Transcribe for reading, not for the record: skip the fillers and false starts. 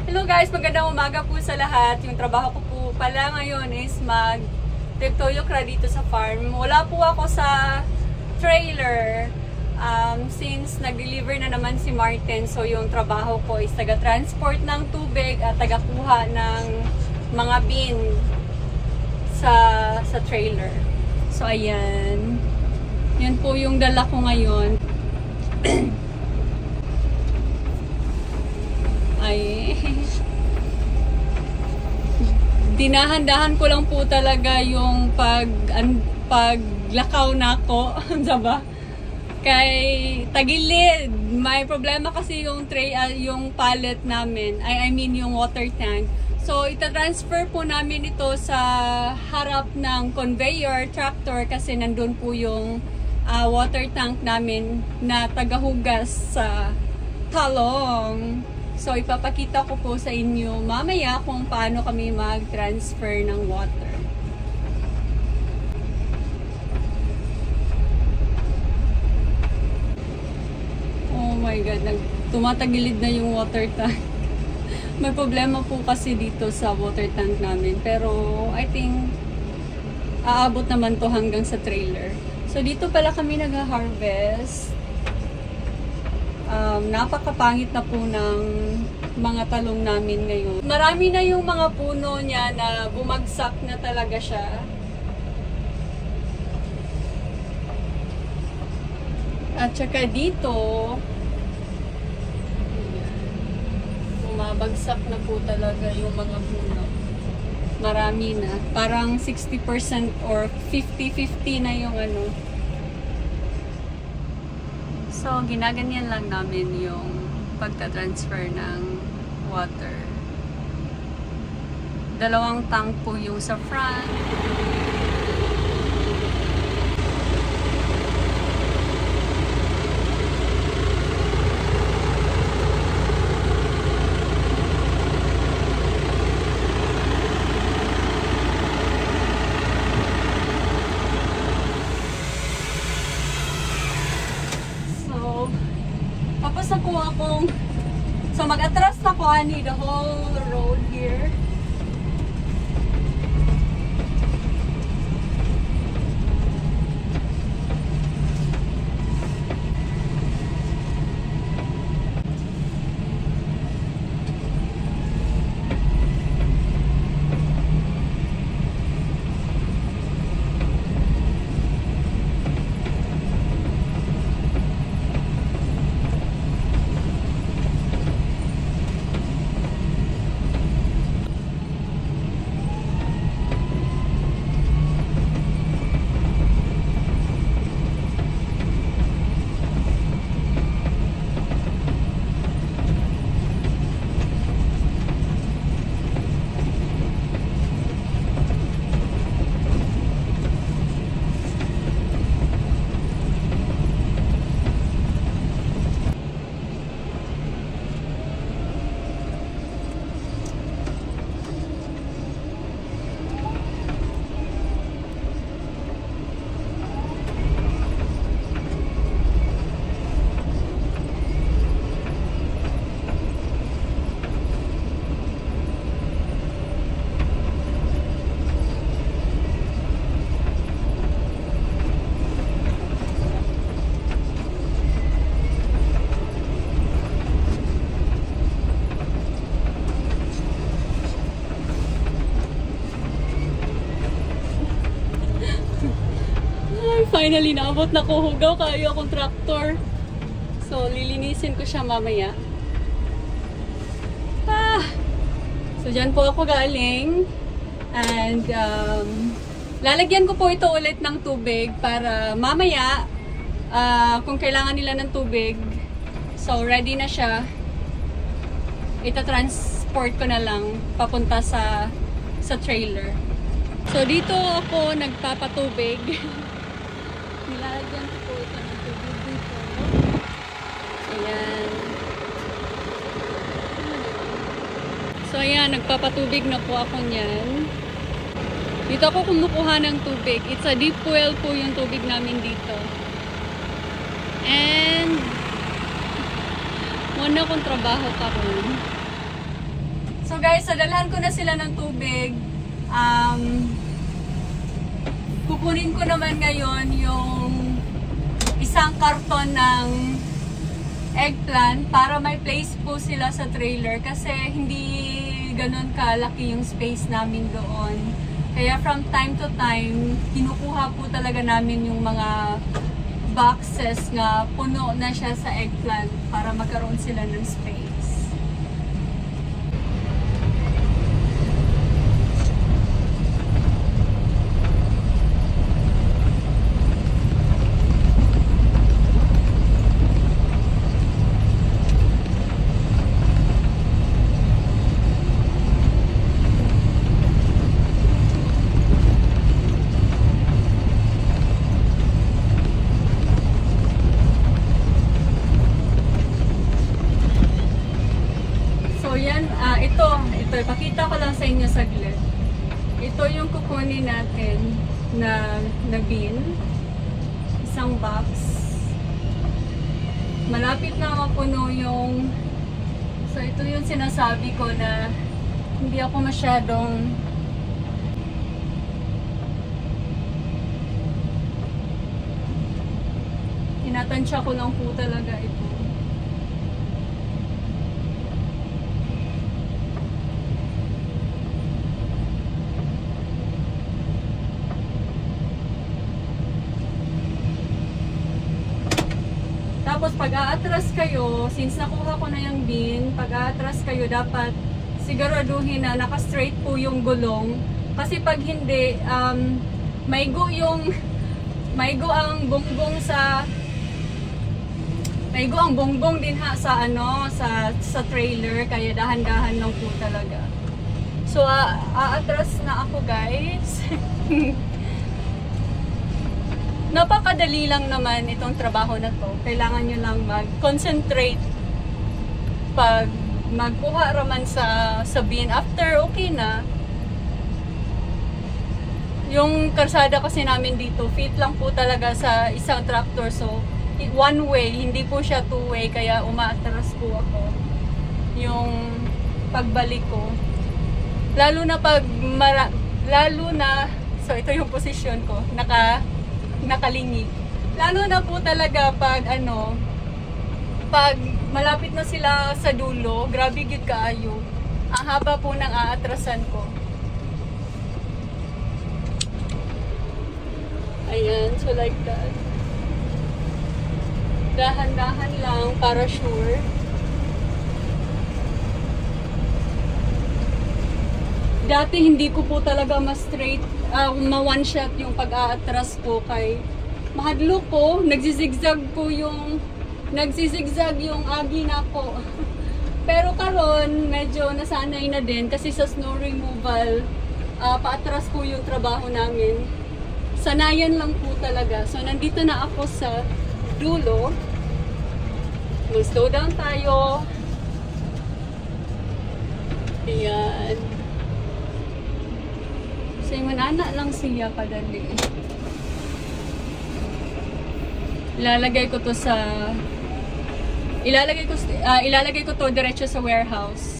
Hello guys, magandang umaga po sa lahat. Yung trabaho ko po pala ngayon is mag-tugtuyok dito sa farm. Wala po ako sa trailer since nag-deliver na naman si Martin. So yung trabaho ko is taga-transport ng tubig at taga-kuha ng mga bin sa trailer. So ayan. Yan po yung dala ko ngayon. Ay, dinahandahan ko lang po talaga yung paglakaw na ako, diba? Kay tagilid, may problema kasi yung tray, yung pallet namin, I mean yung water tank. So itatransfer po namin ito sa harap ng conveyor tractor kasi nandun po yung water tank namin na tagahugas sa talong. So, ipapakita ko po sa inyo mamaya kung paano kami mag-transfer ng water. Oh my God, tumatagilid na yung water tank. May problema po kasi dito sa water tank namin. Pero, I think, aabot naman to hanggang sa trailer. So, dito pala kami nag-harvest. Napakapangit na po ng mga talong namin ngayon. Marami na yung mga puno niya na bumagsak na talaga siya. At saka dito, bumabagsak na po talaga yung mga puno. Marami na. Parang 60% or 50-50 na yung ano. So, ginaganyan lang namin yung pagta-transfer ng water. 2 tank po yung sa front. Tapos na po akong, so mag-atras na po ani the whole road here. Finally, naabot na ko. Hugaw kayo akong tractor. So, lilinisin ko siya mamaya. So, dyan po ako galing. And, lalagyan ko po ito ulit ng tubig para mamaya, kung kailangan nila ng tubig, so, ready na siya. Ita-transport ko na lang papunta sa trailer. So, dito ako nagpapatubig. Nilalagyan ko po ito ng tubig dito. Ayan. So, ayan. Nagpapatubig na po ako niyan. Dito ako kumukuha ng tubig. It's a deep well po yung tubig namin dito. And, wala akong trabaho karon. So guys, sadalhan ko na sila ng tubig. Kukunin ko naman ngayon yung isang karton ng eggplant para may place po sila sa trailer kasi hindi ganun kalaki yung space namin doon. Kaya from time to time, kinukuha po talaga namin yung mga boxes na puno na siya sa eggplant para magkaroon sila ng space. Ito, ipakita ko lang sa inyo saglit. Ito yung kukunin natin na bin. Isang box. Malapit na mapuno yung... So, ito yung sinasabi ko na hindi ako masyadong... Tinatansya ko lang po talaga ito. Tapos pag aatras kayo, since nakuha ko na yung bin, pag aatras kayo dapat siguraduhin na naka-straight po yung gulong. Kasi pag hindi, maigo ang bongbong din ha sa sa trailer, kaya dahan-dahan lang po talaga. So aatras na ako guys. Napakadali lang naman itong trabaho na to. Kailangan nyo lang mag-concentrate pag magkuha raman sa bin. After, okay na. Yung karsada kasi namin dito, fit lang po talaga sa isang tractor. So, one way, hindi po siya two way. Kaya umaatras po ako. Yung pagbalik ko. Lalo na, so ito yung posisyon ko. Nakalingig. Lalo na po talaga pag pag malapit na sila sa dulo, grabe gyud kaayo. Ang haba po ng aatrasan ko. Ayan, so like that. Dahan-dahan lang para sure. Dati hindi ko po talaga ma-straight, ma-one shot yung pag-aatras ko kay mahadlo ko, nagsizigzag yung agi na ko. Pero karon medyo nasanay na din kasi sa snow removal, paatras po yung trabaho namin. Sanayan lang po talaga. So nandito na ako sa dulo. Mag-slow down tayo. Ayan. So, manana lang siya kadali. Ilalagay ko to diretso sa warehouse.